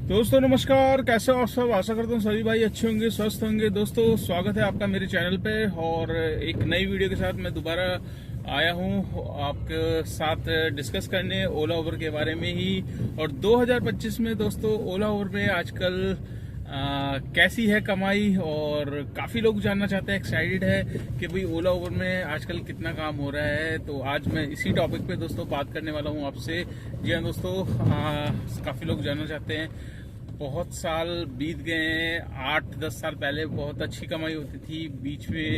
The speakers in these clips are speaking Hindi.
दोस्तों नमस्कार, कैसे हो आप सब। आशा करता हूँ सभी भाई अच्छे होंगे, स्वस्थ होंगे। दोस्तों स्वागत है आपका मेरे चैनल पे और एक नई वीडियो के साथ मैं दोबारा आया हूँ आपके साथ डिस्कस करने ओला उबर के बारे में ही। और 2025 में दोस्तों ओला उबर में आजकल कैसी है कमाई, और काफ़ी लोग जानना चाहते हैं, एक्साइटेड है कि भाई ओला उबर में आजकल कितना काम हो रहा है। तो आज मैं इसी टॉपिक पे दोस्तों बात करने वाला हूँ आपसे। जी हाँ दोस्तों, काफ़ी लोग जानना चाहते हैं। बहुत साल बीत गए हैं, 8-10 साल पहले बहुत अच्छी कमाई होती थी, बीच में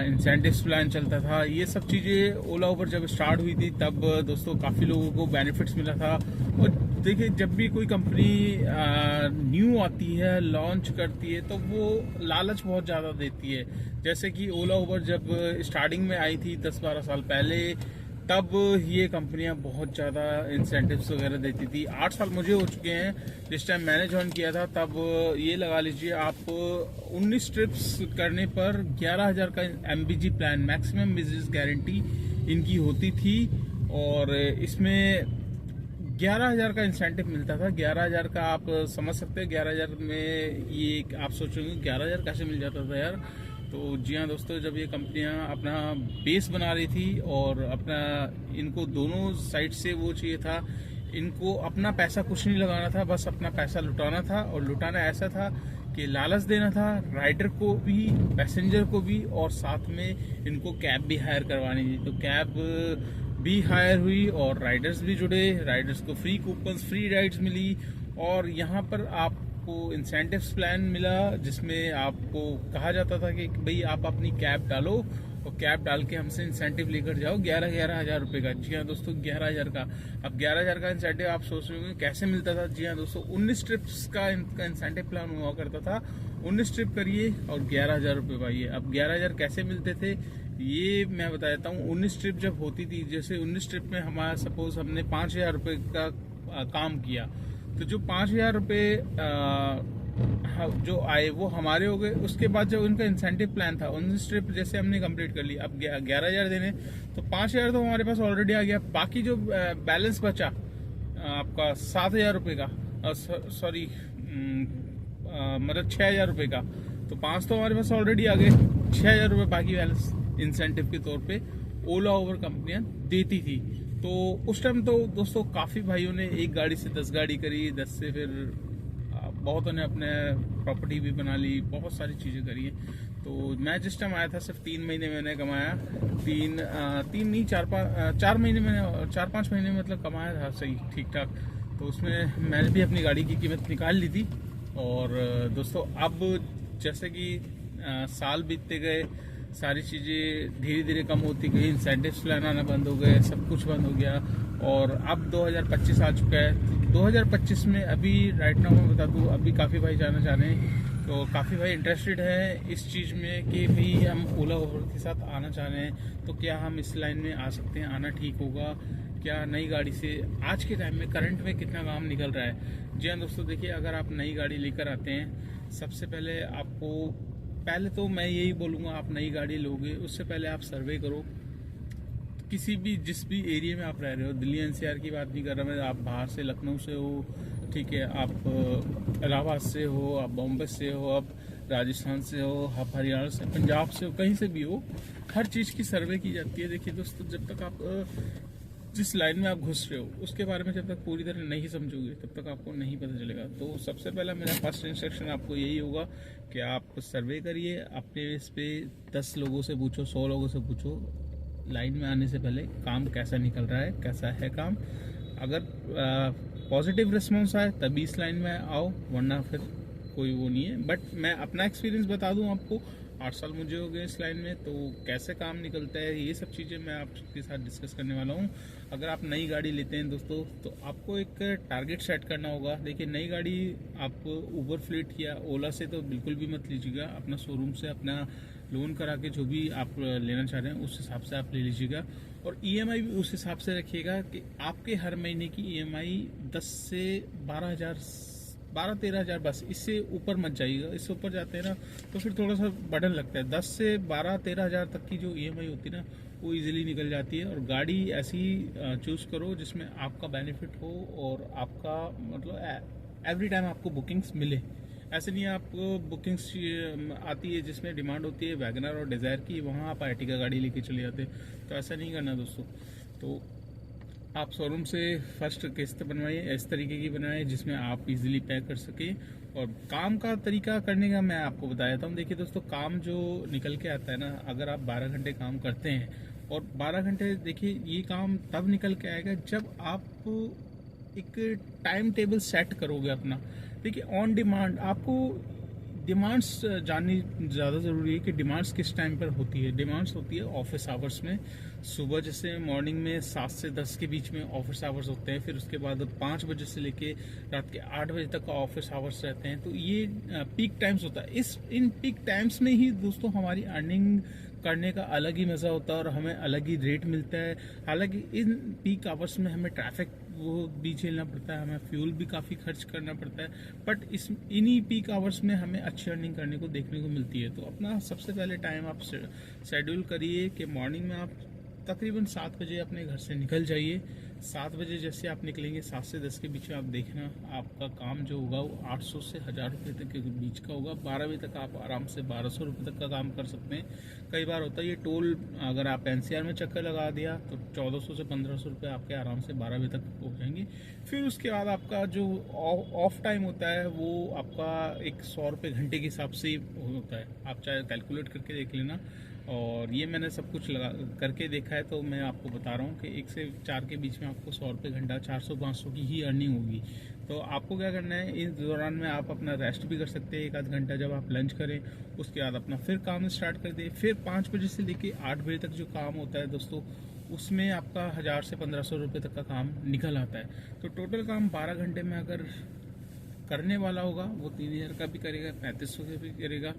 इंसेंटिव्स प्लान चलता था। ये सब चीज़ें ओला उबर जब स्टार्ट हुई थी तब दोस्तों काफ़ी लोगों को बेनिफिट्स मिला था। और देखिए, जब भी कोई कंपनी न्यू आती है, लॉन्च करती है, तो वो लालच बहुत ज़्यादा देती है। जैसे कि ओला उबर जब स्टार्टिंग में आई थी 10-12 साल पहले, तब ये कंपनियां बहुत ज़्यादा इंसेंटिव्स वगैरह देती थी। 8 साल मुझे हो चुके हैं जिस टाइम मैंने ज्वाइन किया था। तब ये लगा लीजिए आप 19 ट्रिप्स करने पर 11,000 का MBG plan, maximum business guarantee इनकी होती थी। और इसमें 11,000 का इंसेंटिव मिलता था। 11,000 का आप समझ सकते हैं, 11,000 में ये आप सोचेंगे 11,000 कैसे मिल जाता था यार। तो जी हाँ दोस्तों, जब ये कंपनियां अपना बेस बना रही थी और अपना इनको दोनों साइड से वो चाहिए था, इनको अपना पैसा कुछ नहीं लगाना था, बस अपना पैसा लुटाना था। और लुटाना ऐसा था कि लालच देना था राइडर को भी, पैसेंजर को भी, और साथ में इनको कैब भी हायर करवानी थी। तो कैब भी हायर हुई और राइडर्स भी जुड़े, राइडर्स को फ्री कूपन्स, फ्री राइड्स मिली। और यहाँ पर आपको इंसेंटिव्स प्लान मिला जिसमें आपको कहा जाता था कि भाई आप अपनी कैब डालो और कैब डाल के हमसे इंसेंटिव लेकर जाओ 11,000 रुपए का। जी हाँ दोस्तों, 11,000 का। अब 11,000 का इंसेंटिव आप सोच रहे होंगे कैसे मिलता था। जी हाँ दोस्तों, 19 ट्रिप्स का इनका इंसेंटिव प्लान हुआ करता था। 19 ट्रिप करिए और 11,000 रुपए पाइए। अब 11,000 कैसे मिलते थे ये मैं बता देता हूँ। 19 ट्रिप जब होती थी, जैसे 19 ट्रिप में हमारा सपोज हमने 5,000 रुपए का काम किया, तो जो 5,000 रुपए जो आए वो हमारे हो गए। उसके बाद जो उनका इंसेंटिव प्लान था, 19 ट्रिप जैसे हमने कंप्लीट कर ली, अब 11,000 देने, तो 5,000 तो हमारे पास ऑलरेडी आ गया। बाकी जो बैलेंस बचा आपका 7,000 रुपए का, सॉरी मतलब 6,000 रुपए का, तो 5 तो हमारे पास ऑलरेडी आ गए। 6,000 रुपए बाकी बैलेंस इंसेंटिव के तौर पे ओला ओवर कंपनियां देती थी। तो उस टाइम तो दोस्तों काफी भाइयों ने एक गाड़ी से 10 गाड़ी करी, 10 से फिर बहुतों ने अपने प्रॉपर्टी भी बना ली, बहुत सारी चीजें करी है। तो मैं जिस टाइम आया था सिर्फ 3 महीने मैंने कमाया। तीन नहीं, 4 महीने मैंने, 4-5 महीने मतलब कमाया था सही ठीक ठाक। तो उसमें मैंने भी अपनी गाड़ी की कीमत निकाल ली थी। और दोस्तों अब जैसे कि साल बीतते गए, सारी चीज़ें धीरे धीरे कम होती गई, इंसेंटिव्स प्लान आना बंद हो गए, सब कुछ बंद हो गया। और अब 2025 आ चुका है। 2025 में अभी राइट नाउ मैं बता दूँ, अभी काफ़ी भाई जाना चाह रहे हैं, तो काफ़ी भाई इंटरेस्टेड है इस चीज़ में कि भाई हम ओला उबर के साथ आना चाह रहे हैं, तो क्या हम इस लाइन में आ सकते हैं, आना ठीक होगा क्या नई गाड़ी से। आज के टाइम में करंट में कितना काम निकल रहा है। जी हाँ दोस्तों, देखिए, अगर आप नई गाड़ी लेकर आते हैं, सबसे पहले आपको, पहले तो मैं यही बोलूँगा, आप नई गाड़ी लोगे उससे पहले आप सर्वे करो। किसी भी जिस भी एरिया में आप रह रहे हो, दिल्ली NCR की बात नहीं कर रहा मैं, आप बाहर से, लखनऊ से हो, ठीक है, आप इलाहाबाद से हो, आप बॉम्बे से हो, आप राजस्थान से हो, आप हरियाणा से, पंजाब से हो, कहीं से भी हो, हर चीज़ की सर्वे की जाती है। देखिए दोस्तों, जब तक आप जिस लाइन में आप घुस रहे हो उसके बारे में जब तक पूरी तरह नहीं समझोगे तब तक आपको नहीं पता चलेगा। तो सबसे पहला मेरा फर्स्ट इंस्ट्रक्शन आपको यही होगा कि आप सर्वे करिए। अपने इस पे 10 लोगों से पूछो, 100 लोगों से पूछो, लाइन में आने से पहले काम कैसा निकल रहा है, कैसा है काम। अगर पॉजिटिव रिस्पॉन्स आए तभी इस लाइन में आओ, वरना फिर कोई वो नहीं है। बट मैं अपना एक्सपीरियंस बता दूं आपको, 8 साल मुझे हो गए इस लाइन में, तो कैसे काम निकलता है ये सब चीज़ें मैं आपके साथ डिस्कस करने वाला हूँ। अगर आप नई गाड़ी लेते हैं दोस्तों, तो आपको एक टारगेट सेट करना होगा। देखिए, नई गाड़ी आप उबर फ्लीट या ओला से तो बिल्कुल भी मत लीजिएगा, अपना शोरूम से अपना लोन करा के जो भी आप लेना चाह रहे हैं उस हिसाब से आप ले लीजिएगा। और EMI भी उस हिसाब से रखिएगा कि आपके हर महीने की EMI 10 से 12-13 हज़ार, बस इससे ऊपर मत जाइएगा। इससे ऊपर जाते हैं ना तो फिर थोड़ा सा बर्डन लगता है। 10 से 12-13 हज़ार तक की जो EMI होती है ना, वो इजीली निकल जाती है। और गाड़ी ऐसी चूज़ करो जिसमें आपका बेनिफिट हो और आपका मतलब एवरी टाइम आपको बुकिंग्स मिले। ऐसे नहीं आपको बुकिंग्स आती है जिसमें डिमांड होती है वैगनर और डिज़ायर की, वहाँ आप आर्टिका गाड़ी लेके चले जाते, तो ऐसा नहीं करना दोस्तों। तो आप शोरूम से फर्स्ट किस्त बनवाइए, इस तरीके की बनवाइए जिसमें आप इजीली पे कर सकें। और काम का तरीका करने का मैं आपको बता देता हूँ। देखिए दोस्तों, काम जो निकल के आता है ना, अगर आप 12 घंटे काम करते हैं, और 12 घंटे देखिए ये काम तब निकल के आएगा जब आप एक टाइम टेबल सेट करोगे अपना। देखिए ऑन डिमांड आपको डिमांड्स जाननी ज़्यादा ज़रूरी है कि डिमांड्स किस टाइम पर होती है। डिमांड्स होती है ऑफिस आवर्स में, सुबह जैसे मॉर्निंग में 7 से 10 के बीच में ऑफिस आवर्स होते हैं, फिर उसके बाद 5 बजे से लेके रात के 8 बजे तक का ऑफिस आवर्स रहते हैं। तो ये पीक टाइम्स होता है। इन पीक टाइम्स में ही दोस्तों हमारी अर्निंग करने का अलग ही मज़ा होता है और हमें अलग ही रेट मिलता है। हालांकि इन पीक आवर्स में हमें ट्रैफिक वो भी झेलना पड़ता है, हमें फ्यूल भी काफ़ी खर्च करना पड़ता है, बट इन्हीं पीक आवर्स में हमें अच्छी अर्निंग करने को देखने को मिलती है। तो अपना सबसे पहले टाइम आप शेड्यूल करिए कि मॉर्निंग में आप तकरीबन 7 बजे अपने घर से निकल जाइए। 7 बजे जैसे आप निकलेंगे, 7 से 10 के बीच में आप देखना आपका काम जो होगा वो 800 से 1000 रुपये तक के बीच का होगा। 12 बजे तक आप आराम से 1200 रुपये तक का काम कर सकते हैं। कई बार होता है ये टोल, अगर आप NCR में चक्कर लगा दिया तो 1400 से 1500 रुपये आपके आराम से 12 बजे तक हो जाएंगे। फिर उसके बाद आपका जो ऑफ टाइम होता है वो आपका एक 100 रुपये घंटे के हिसाब से होता है। आप चाहे कैलकुलेट करके देख लेना, और ये मैंने सब कुछ लगा करके देखा है, तो मैं आपको बता रहा हूँ कि 1 से 4 के बीच में आपको 100 रुपये घंटा 400-500 की ही अर्निंग होगी। तो आपको क्या करना है, इस दौरान में आप अपना रेस्ट भी कर सकते हैं 1 आध घंटा, जब आप लंच करें उसके बाद अपना फिर काम स्टार्ट कर दें। फिर 5 बजे से लेके 8 बजे तक जो काम होता है दोस्तों, उसमें आपका 1000 से 1500 रुपये तक का काम निकल आता है। तो टोटल काम 12 घंटे में अगर करने वाला होगा वो 3000 का भी करेगा, 3500 का भी करेगा,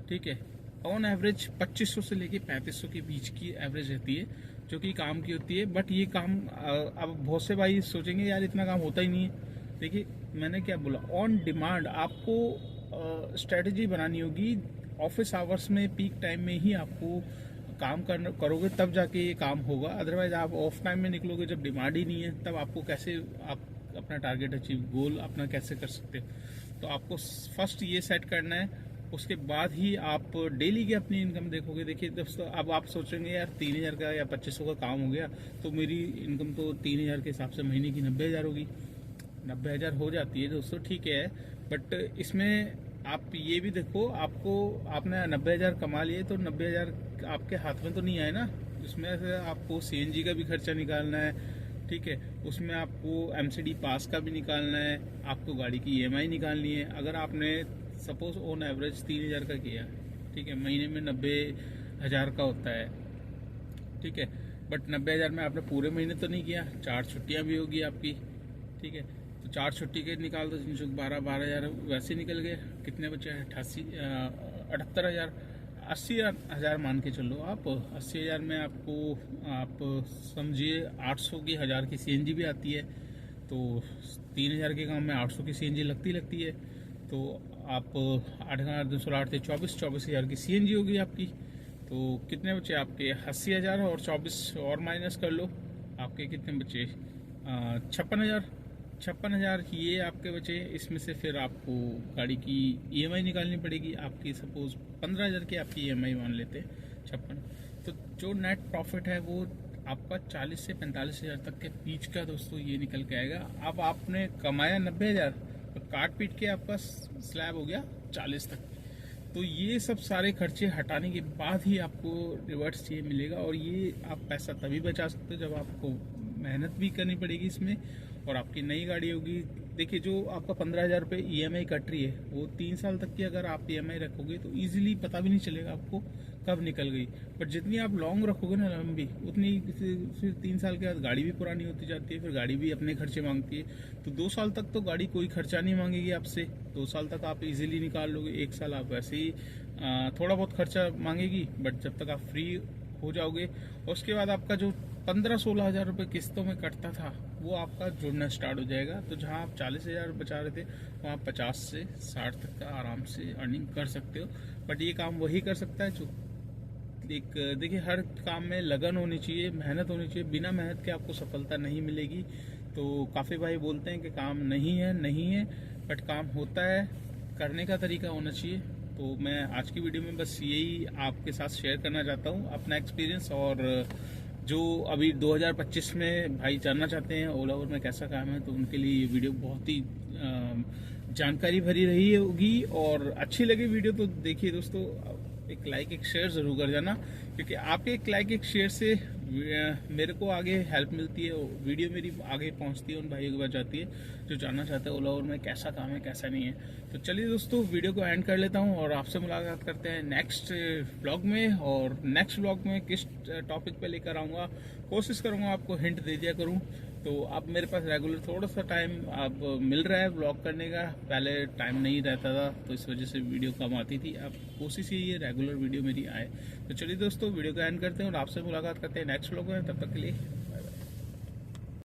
ठीक है। ऑन एवरेज 2500 से लेके 3500 के बीच की एवरेज रहती है जो कि काम की होती है। बट ये काम अब बहुत से भाई सोचेंगे यार इतना काम होता ही नहीं है। देखिए मैंने क्या बोला, ऑन डिमांड आपको स्ट्रेटजी बनानी होगी। ऑफिस आवर्स में पीक टाइम में ही आपको काम करोगे तब जाके ये काम होगा। अदरवाइज आप ऑफ टाइम में निकलोगे जब डिमांड ही नहीं है, तब आपको कैसे आप अपना टारगेट अचीव गोल अपना कैसे कर सकते हो। तो आपको फर्स्ट ये सेट करना है, उसके बाद ही आप डेली की अपनी इनकम देखोगे। देखिए दोस्तों, अब आप सोचेंगे यार 3000 का या 2500 का काम हो गया तो मेरी इनकम तो 3000 के हिसाब से महीने की 90,000 होगी। 90,000 हो जाती है दोस्तों, ठीक है, बट इसमें आप ये भी देखो, आपने 90,000 कमा लिए तो 90,000 आपके हाथ में तो नहीं आए ना। इसमें से आपको CNG का भी खर्चा निकालना है, ठीक है, उसमें आपको MCD पास का भी निकालना है, आपको गाड़ी की EMI निकालनी है। अगर आपने सपोज ऑन एवरेज 3000 का किया, ठीक है, महीने में 90,000 का होता है, ठीक है, बट 90,000 में आपने पूरे महीने तो नहीं किया, 4 छुट्टियां भी होगी आपकी, ठीक है। तो 4 छुट्टी के निकाल दो, 12,000 वैसे निकल गए। कितने बचे? 78,000, 80,000 मान के चलो आप। 80,000 में आपको आप समझिए 800 की 1000 की CNG भी आती है। तो 3000 के काम में 800 की CNG लगती है। तो आप 8,208 से 24,000 की CNG होगी आपकी। तो कितने बचे आपके? 80,000 और 24 और माइनस कर लो, आपके कितने बचे? 56,000 ये आपके बचे। इसमें से फिर आपको गाड़ी की EMI निकालनी पड़ेगी आपकी। सपोज 15,000 की आपकी EMI मान लेते हैं, 56। तो जो नेट प्रॉफिट है वो आपका 40 से 45,000 तक के बीच का दोस्तों ये निकल के आएगा। अब आपने कमाया 90,000, तो काट पीट के आपका स्लैब हो गया 40 तक। तो ये सब सारे खर्चे हटाने के बाद ही आपको रिवर्स ये मिलेगा। और ये आप पैसा तभी बचा सकते हो जब आपको मेहनत भी करनी पड़ेगी इसमें, और आपकी नई गाड़ी होगी। देखिए जो आपका 15,000 रुपये EMI कट रही है, वो 3 साल तक की अगर आप EMI रखोगे तो इजीली पता भी नहीं चलेगा आपको कब निकल गई। बट जितनी आप लॉन्ग रखोगे ना, लंबी, उतनी फिर 3 साल के बाद गाड़ी भी पुरानी होती जाती है, फिर गाड़ी भी अपने खर्चे मांगती है। तो 2 साल तक तो गाड़ी कोई खर्चा नहीं मांगेगी आपसे, 2 साल तक आप इजीली निकाल लोगे। 1 साल आप वैसे ही थोड़ा बहुत खर्चा मांगेगी, बट जब तक आप फ्री हो जाओगे, उसके बाद आपका जो 15-16 हज़ार रुपये किस्तों में कटता था वो आपका जुड़ना स्टार्ट हो जाएगा। तो जहां आप 40,000 बचा रहे थे, वहां 50 से 60 तक का आराम से अर्निंग कर सकते हो। बट ये काम वही कर सकता है जो देखिए हर काम में लगन होनी चाहिए, मेहनत होनी चाहिए। बिना मेहनत के आपको सफलता नहीं मिलेगी। तो काफ़ी भाई बोलते हैं कि काम नहीं है, बट काम होता है, करने का तरीका होना चाहिए। तो मैं आज की वीडियो में बस यही आपके साथ शेयर करना चाहता हूँ, अपना एक्सपीरियंस। और जो अभी 2025 में भाई जानना चाहते हैं ओला उबर में कैसा काम है, तो उनके लिए ये वीडियो बहुत ही जानकारी भरी रही होगी। और अच्छी लगी वीडियो तो देखिए दोस्तों, एक लाइक एक शेयर जरूर कर जाना, क्योंकि आपके एक लाइक एक शेयर से मेरे को आगे हेल्प मिलती है, वीडियो मेरी आगे पहुंचती है, उन भाइयों के पास जाती है जो जानना चाहते हैं ओला उबर में कैसा काम है कैसा नहीं है। तो चलिए दोस्तों, वीडियो को एंड कर लेता हूं और आपसे मुलाकात करते हैं नेक्स्ट व्लॉग में। और नेक्स्ट व्लॉग में किस टॉपिक पे लेकर आऊँगा, कोशिश करूँगा आपको हिंट दे दिया करूँ। तो अब मेरे पास रेगुलर थोड़ा सा टाइम अब मिल रहा है व्लॉग करने का, पहले टाइम नहीं रहता था तो इस वजह से वीडियो कम आती थी। अब कोशिश यही है रेगुलर वीडियो मेरी आए। तो चलिए दोस्तों, वीडियो को एंड करते हैं और आपसे मुलाकात करते हैं नेक्स्ट व्लॉग में। तब तक के लिए